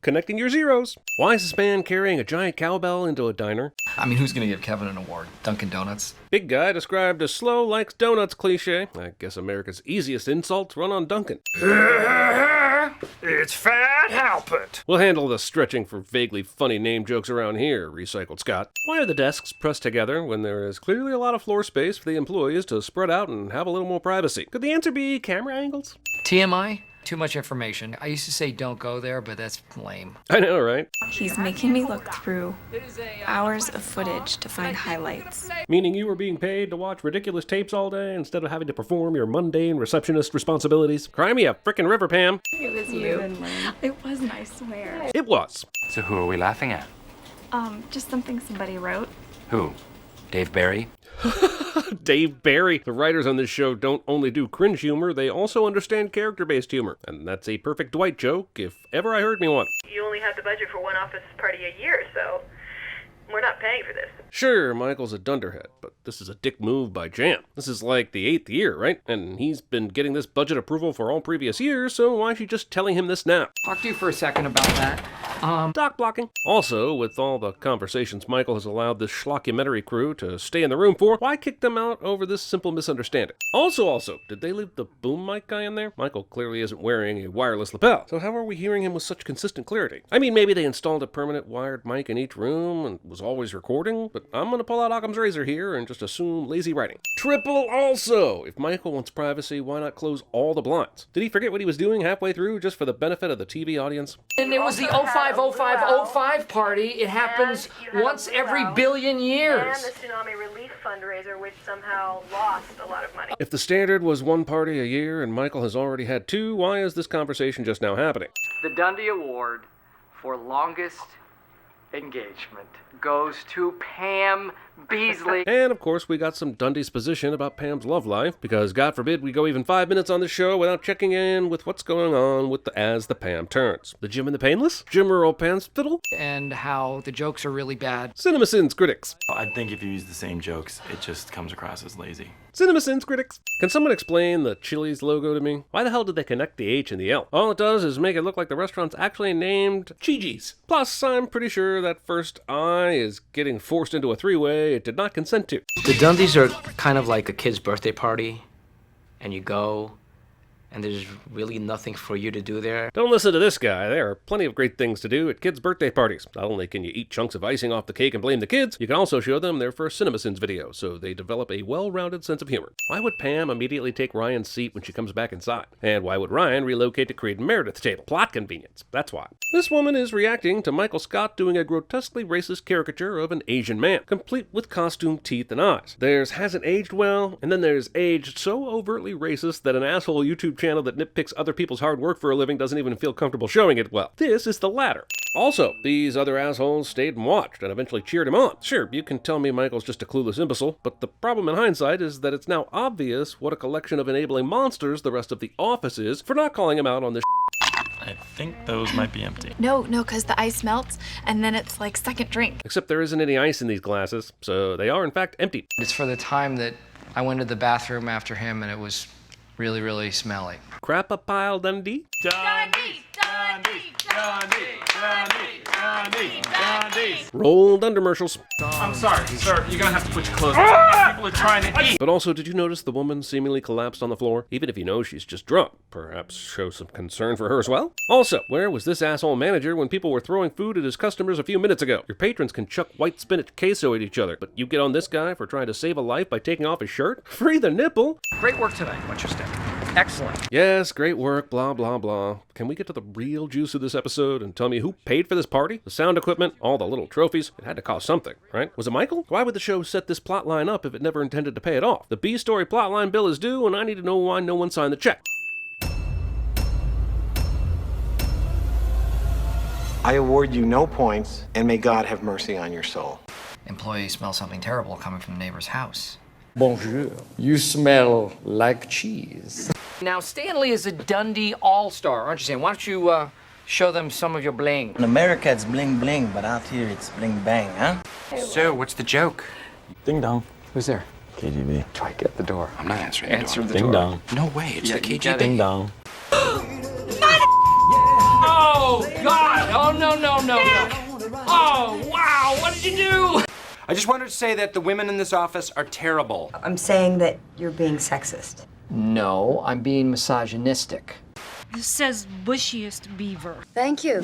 Connecting your zeros. Why is this man carrying a giant cowbell into a diner? I mean, who's gonna give Kevin an award? Dunkin' Donuts? Big guy described as slow likes donuts cliche. I guess America's easiest insults run on Dunkin'. It's Fat Halpert. We'll handle the stretching for vaguely funny name jokes around here, recycled Scott. Why are the desks pressed together when there is clearly a lot of floor space for the employees to spread out and have a little more privacy? Could the answer be camera angles? TMI? Too much information. I used to say don't go there, but that's lame. I know, right? He's making me look through hours of footage to find highlights. Meaning you were being paid to watch ridiculous tapes all day instead of having to perform your mundane receptionist responsibilities? Cry me a frickin' river, Pam. It was you. It wasn't, I swear. It was. So who are we laughing at? Just something somebody wrote. Who? Dave Barry? Dave Barry. The writers on this show don't only do cringe humor, they also understand character-based humor. And that's a perfect Dwight joke, if ever I heard me one. You only have the budget for one office party a year, so we're not paying for this. Sure, Michael's a dunderhead, but this is a dick move by Jam. This is like the 8th year, right? And he's been getting this budget approval for all previous years, so why is she just telling him this now? Talk to you for a second about that. Doc blocking. Also, with all the conversations Michael has allowed this schlockumentary crew to stay in the room for, why kick them out over this simple misunderstanding? Also, did they leave the boom mic guy in there? Michael clearly isn't wearing a wireless lapel, so how are we hearing him with such consistent clarity? I mean, maybe they installed a permanent wired mic in each room and was always recording, but I'm gonna pull out Occam's razor here and just assume lazy writing. Triple also! If Michael wants privacy, why not close all the blinds? Did he forget what he was doing halfway through just for the benefit of the TV audience? And it was the 050505 party. It happens once every billion years. And the Tsunami Relief Fundraiser, which somehow lost a lot of money. If the standard was one party a year and Michael has already had 2, why is this conversation just now happening? The Dundie Award for longest engagement goes to Pam Beasley. And of course, we got some Dundies position about Pam's love life, because God forbid we go even 5 minutes on the show without checking in with what's going on with as the Pam turns. The Jim and the Painless? Jim Earl Pan's fiddle? And how the jokes are really bad. CinemaSins critics. I think if you use the same jokes, it just comes across as lazy. CinemaSins critics. Can someone explain the Chili's logo to me? Why the hell did they connect the H and the L? All it does is make it look like the restaurant's actually named Chi-Chi's. Plus, I'm pretty sure that first I is getting forced into a 3-way it did not consent to. The Dundies are kind of like a kid's birthday party, and you go, and there's really nothing for you to do there. Don't listen to this guy. There are plenty of great things to do at kids' birthday parties. Not only can you eat chunks of icing off the cake and blame the kids, you can also show them their first CinemaSins video, so they develop a well-rounded sense of humor. Why would Pam immediately take Ryan's seat when she comes back inside? And why would Ryan relocate to Creed and Meredith's table? Plot convenience. That's why. This woman is reacting to Michael Scott doing a grotesquely racist caricature of an Asian man, complete with costume, teeth, and eyes. There's hasn't aged well, and then there's aged so overtly racist that an asshole YouTube channel that nitpicks other people's hard work for a living doesn't even feel comfortable showing it well. This is the latter. Also, these other assholes stayed and watched and eventually cheered him on. Sure, you can tell me Michael's just a clueless imbecile, but the problem in hindsight is that it's now obvious what a collection of enabling monsters the rest of the office is for not calling him out on this. I think those might be empty. No, because the ice melts, and then it's like second drink. Except there isn't any ice in these glasses, so they are in fact empty. It's for the time that I went to the bathroom after him and it was really, really smelly. Crap-a-pile Dundee? Dundee, Dundee, Dundee, Dundee, Dundee, Dundee. Roll Dundermercials. I'm sorry, sir. You're gonna have to put your clothes on. People are trying to eat. But also, did you notice the woman seemingly collapsed on the floor? Even if you know she's just drunk, perhaps show some concern for her as well? Also, where was this asshole manager when people were throwing food at his customers a few minutes ago? Your patrons can chuck white spinach queso at each other, but you get on this guy for trying to save a life by taking off his shirt? Free the nipple! Great work tonight, Winchester. Excellent. Yes, great work, blah, blah, blah. Can we get to the real juice of this episode and tell me who paid for this party? The sound equipment, all the little trophies. It had to cost something, right? Was it Michael? Why would the show set this plot line up if it never intended to pay it off? The B-story plotline bill is due, and I need to know why no one signed the check. I award you no points, and may God have mercy on your soul. Employees smell something terrible coming from the neighbor's house. Bonjour. You smell like cheese. Now, Stanley is a Dundee all-star, aren't you, Stan? Why don't you show them some of your bling? In America, it's bling bling, but out here, it's bling bang, huh? So, what's the joke? Ding dong. Who's there? KGB. Try to get the door. I'm not answering Answer the door. the door. Ding dong. No way, it's the KGB. Ding dong. Oh, Oh, God! Oh, no, no, no, no! Oh, wow! What did you do? I just wanted to say that the women in this office are terrible. I'm saying that you're being sexist. No, I'm being misogynistic. This says bushiest beaver. Thank you.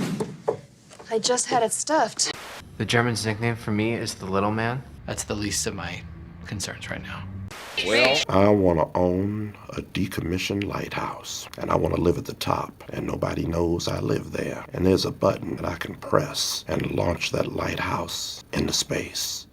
I just had it stuffed. The German's nickname for me is the little man. That's the least of my concerns right now. Well, I want to own a decommissioned lighthouse, and I want to live at the top, and nobody knows I live there. And there's a button that I can press and launch that lighthouse into space.